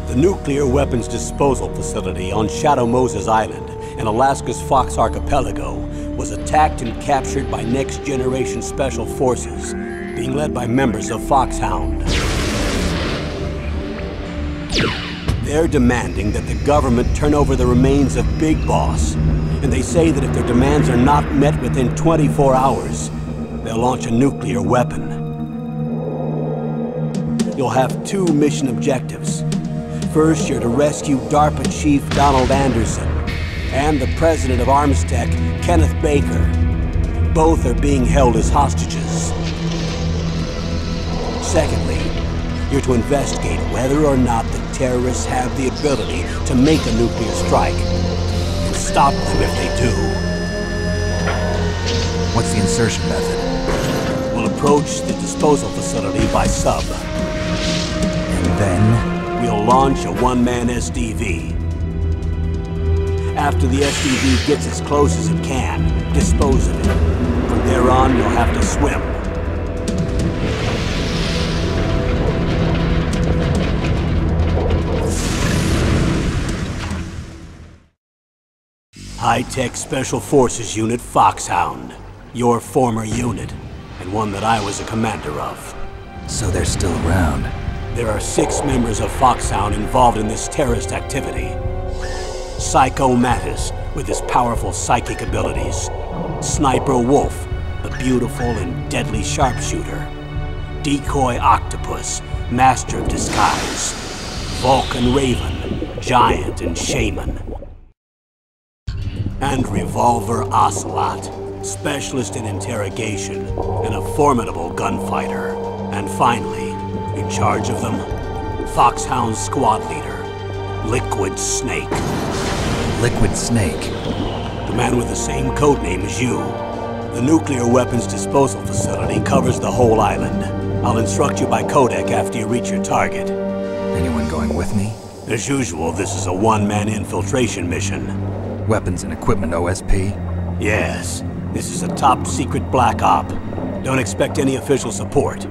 The nuclear weapons disposal facility on Shadow Moses Island in Alaska's Fox Archipelago was attacked and captured by next-generation special forces, being led by members of Foxhound. They're demanding that the government turn over the remains of Big Boss, and they say that if their demands are not met within 24 hours, they'll launch a nuclear weapon. You'll have two mission objectives. First, you're to rescue DARPA Chief Donald Anderson and the President of Armstech, Kenneth Baker. Both are being held as hostages. Secondly, you're to investigate whether or not the terrorists have the ability to make a nuclear strike, and stop them if they do. What's the insertion method? We'll approach the disposal facility by sub. And then? We'll launch a one-man SDV. After the SDV gets as close as it can, dispose of it. From there on, you'll have to swim. High-Tech Special Forces Unit Foxhound. Your former unit, and one that I was a commander of. So they're still around. There are 6 members of Foxhound involved in this terrorist activity. Psycho Mattis, with his powerful psychic abilities. Sniper Wolf, the beautiful and deadly sharpshooter. Decoy Octopus, master of disguise. Vulcan Raven, giant and shaman. And Revolver Ocelot, specialist in interrogation and a formidable gunfighter. And finally, in charge of them, Foxhound's squad leader, Liquid Snake. Liquid Snake? The man with the same codename as you. The nuclear weapons disposal facility covers the whole island. I'll instruct you by codec after you reach your target. Anyone going with me? As usual, this is a one-man infiltration mission. Weapons and equipment OSP? Yes. This is a top-secret black op. Don't expect any official support.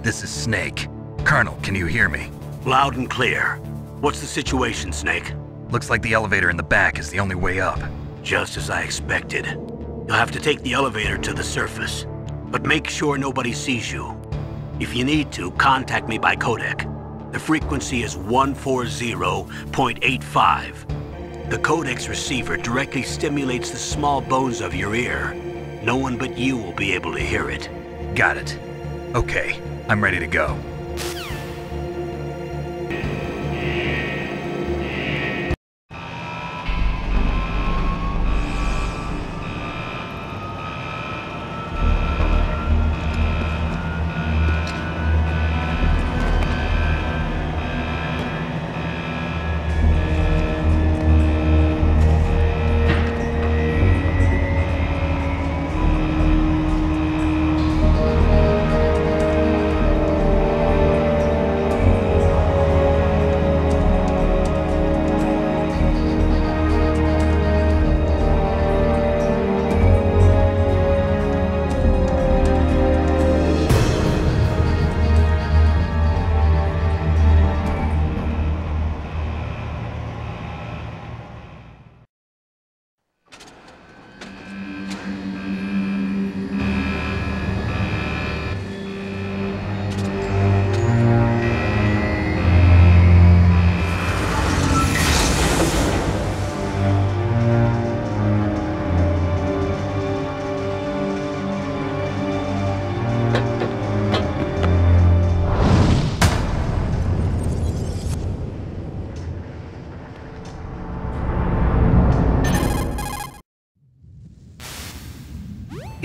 This is Snake. Colonel, can you hear me? Loud and clear. What's the situation, Snake? Looks like the elevator in the back is the only way up. Just as I expected. You'll have to take the elevator to the surface. But make sure nobody sees you. If you need to, contact me by codec. The frequency is 140.85. The codec's receiver directly stimulates the small bones of your ear. No one but you will be able to hear it. Got it. Okay, I'm ready to go.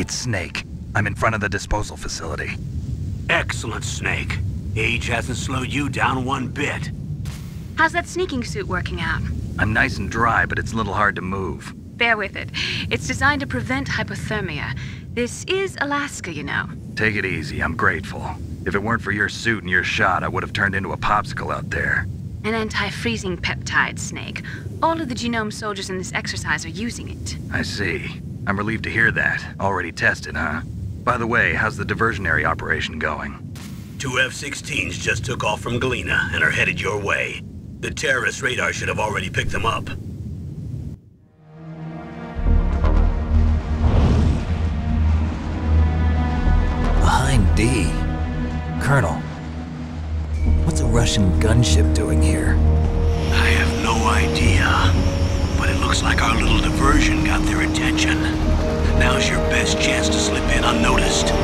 It's Snake. I'm in front of the disposal facility. Excellent, Snake. Age hasn't slowed you down one bit. How's that sneaking suit working out? I'm nice and dry, but it's a little hard to move. Bear with it. It's designed to prevent hypothermia. This is Alaska, you know. Take it easy, I'm grateful. If it weren't for your suit and your shot, I would have turned into a popsicle out there. An anti-freezing peptide, Snake. All of the genome soldiers in this exercise are using it. I see. I'm relieved to hear that. Already tested, huh? By the way, how's the diversionary operation going? 2 F-16s just took off from Galena and are headed your way. The terrorist radar should have already picked them up. Behind D. Colonel, what's a Russian gunship doing here? I have no idea, but it looks like our little diversion got their attention. Now's your best chance to slip in unnoticed.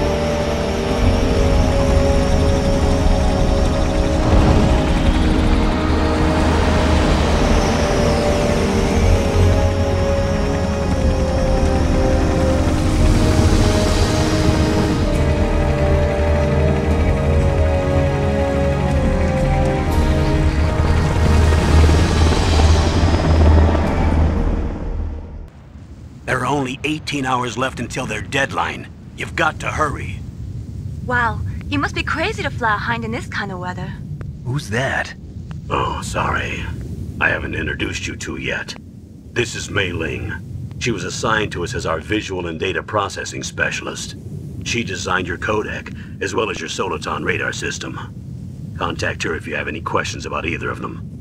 There are only 18 hours left until their deadline. You've got to hurry. Wow, you must be crazy to fly a hind in this kind of weather. Who's that? Oh, sorry. I haven't introduced you to yet. This is Mei Ling. She was assigned to us as our visual and data processing specialist. She designed your codec, as well as your Soliton radar system. Contact her if you have any questions about either of them.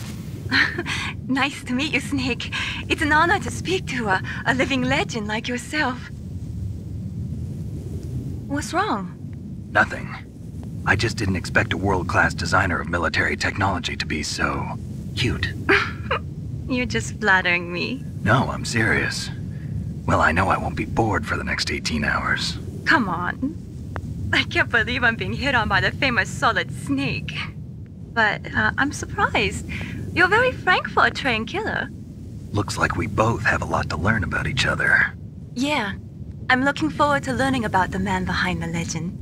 Nice to meet you, Snake. It's an honor to speak to a living legend like yourself. What's wrong? Nothing. I just didn't expect a world-class designer of military technology to be so cute. You're just flattering me. No, I'm serious. Well, I know I won't be bored for the next 18 hours. Come on. I can't believe I'm being hit on by the famous Solid Snake. But I'm surprised. You're very frank for a trained killer. Looks like we both have a lot to learn about each other. Yeah. I'm looking forward to learning about the man behind the legend.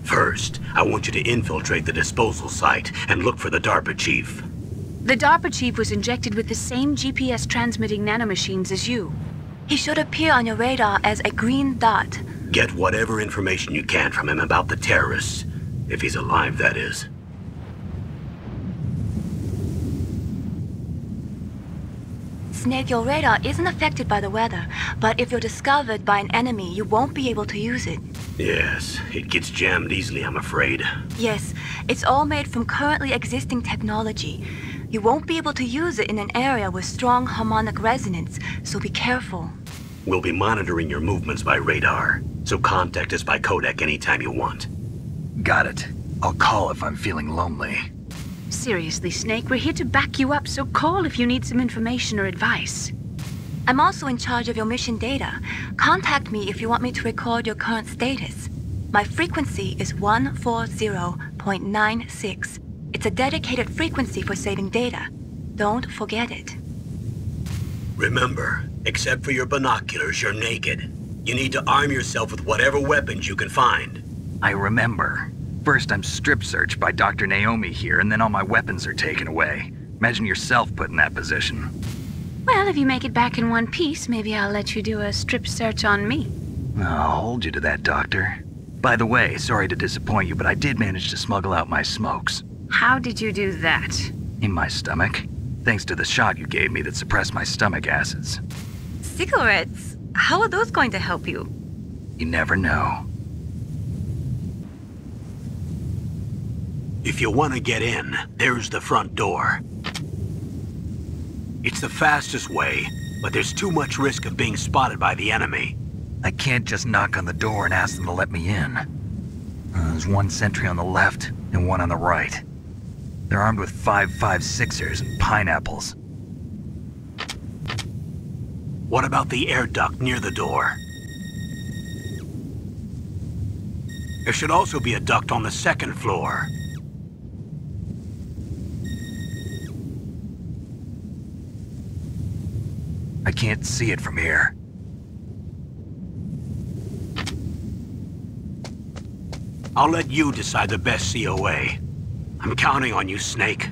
First, I want you to infiltrate the disposal site and look for the DARPA chief. The DARPA chief was injected with the same GPS transmitting nanomachines as you. He should appear on your radar as a green dot. Get whatever information you can from him about the terrorists. If he's alive, that is. Snake, your radar isn't affected by the weather, but if you're discovered by an enemy, you won't be able to use it. Yes, it gets jammed easily, I'm afraid. Yes, it's all made from currently existing technology. You won't be able to use it in an area with strong harmonic resonance, so be careful. We'll be monitoring your movements by radar, so contact us by codec anytime you want. Got it. I'll call if I'm feeling lonely. Seriously, Snake, we're here to back you up, so call if you need some information or advice. I'm also in charge of your mission data. Contact me if you want me to record your current status. My frequency is 140.96. It's a dedicated frequency for saving data. Don't forget it. Remember, except for your binoculars, you're naked. You need to arm yourself with whatever weapons you can find. I remember. First, I'm strip searched by Dr. Naomi here, and then all my weapons are taken away. Imagine yourself put in that position. Well, if you make it back in one piece, maybe I'll let you do a strip search on me. I'll hold you to that, Doctor. By the way, sorry to disappoint you, but I did manage to smuggle out my smokes. How did you do that? In my stomach. Thanks to the shot you gave me that suppressed my stomach acids. Cigarettes? How are those going to help you? You never know. If you want to get in, there's the front door. It's the fastest way, but there's too much risk of being spotted by the enemy. I can't just knock on the door and ask them to let me in. There's one sentry on the left and one on the right. They're armed with 5.56ers and pineapples. What about the air duct near the door? There should also be a duct on the second floor. I can't see it from here. I'll let you decide the best COA. I'm counting on you, Snake.